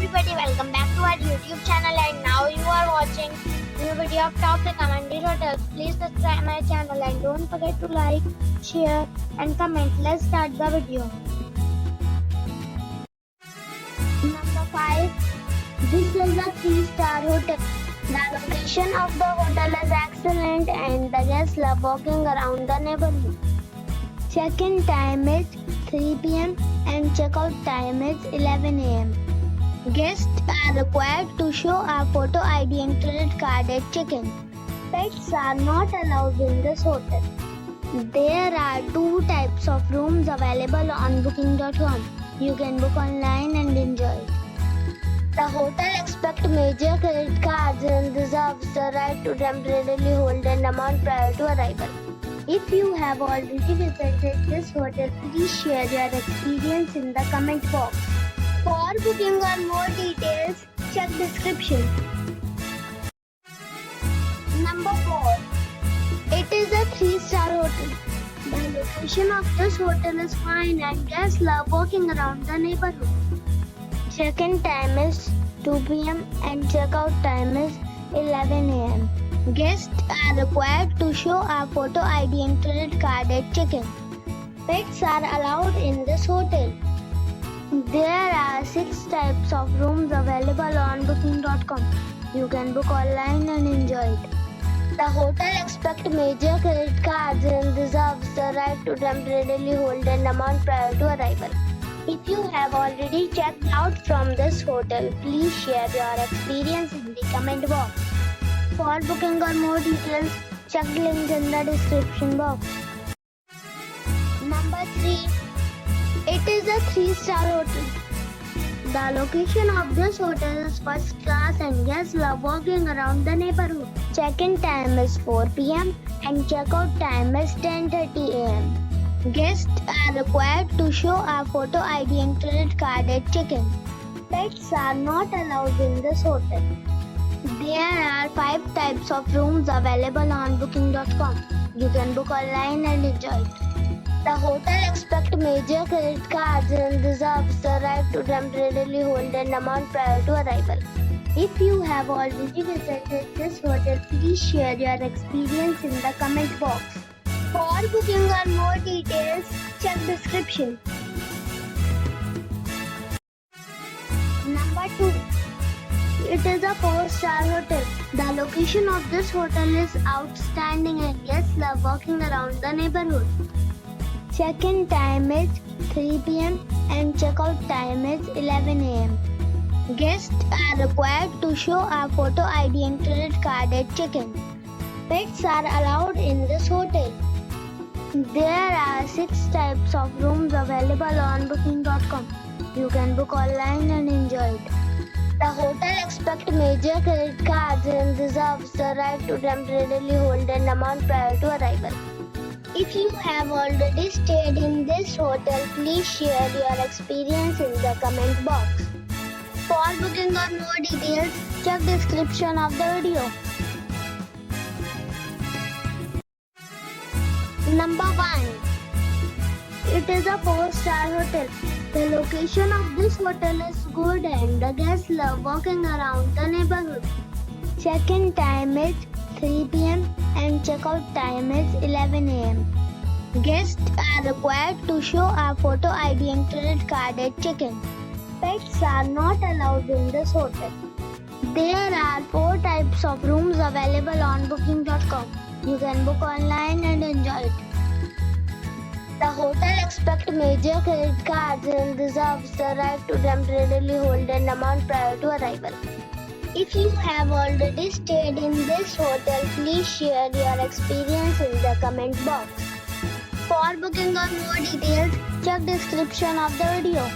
everybody, welcome back to our YouTube channel, and now you are watching new video of top recommended hotels. Please subscribe my channel and don't forget to like, share and comment. Let's start the video. Number 5. This is a 3-star hotel. The location of the hotel is excellent and the guests love walking around the neighborhood. Check-in time is 3 p.m. and check-out time is 11 a.m. Guests are required to show a photo ID and credit card at check-in. Pets are not allowed in this hotel. There are 2 types of rooms available on booking.com. You can book online and enjoy it. The hotel accepts major credit cards and reserves the right to temporarily hold an amount prior to arrival. If you have already visited this hotel, please share your experience in the comment box. For booking or more details, check description. Number 4. It is a 3-star hotel. The location of this hotel is fine and guests love walking around the neighborhood. Check-in time is 2 p.m. and check-out time is 11 a.m. Guests are required to show a photo ID and credit card at check-in. Pets are allowed in this hotel. There are 6 types of rooms available on booking.com. You can book online and enjoy it. The hotel accepts major credit cards and reserves the right to temporarily hold an amount prior to arrival. If you have already checked out from this hotel, please share your experience in the comment box. For booking or more details, check the link in the description box. Number 3. It is a 3-star hotel. The location of this hotel is first class and guests love walking around the neighborhood. Check-in time is 4 p.m. and check-out time is 10:30 a.m. Guests are required to show a photo ID and credit card at check-in. Pets are not allowed in this hotel. There are 5 types of rooms available on booking.com. You can book online and enjoy it. The hotel accepts major credit cards and reserves the right to temporarily hold an amount prior to arrival. If you have already visited this hotel, please share your experience in the comment box. For booking or more details, check description. Number 2. It is a 4-star hotel. The location of this hotel is outstanding and guests love walking around the neighborhood. Check-in time is 3 p.m. and check-out time is 11 a.m. Guests are required to show a photo ID and credit card at check-in. Pets are allowed in this hotel. There are 6 types of rooms available on booking.com. You can book online and enjoy it. The hotel accepts major credit cards and reserves the right to temporarily hold an amount prior to arrival. If you have already stayed in this hotel, please share your experience in the comment box. For booking or more details, check description of the video. Number 1. It is a 4-star hotel. The location of this hotel is good and the guests love walking around the neighborhood. Check-in time is 3 p.m. and check-out time is 11 a.m. Guests are required to show a photo ID and credit card at check-in. Pets are not allowed in this hotel. There are 4 types of rooms available on booking.com. You can book online and enjoy it. The hotel accepts major credit cards and reserves the right to temporarily hold an amount prior to arrival. If you have already stayed in this hotel, please share your experience in the comment box. For booking or more details, check description of the video.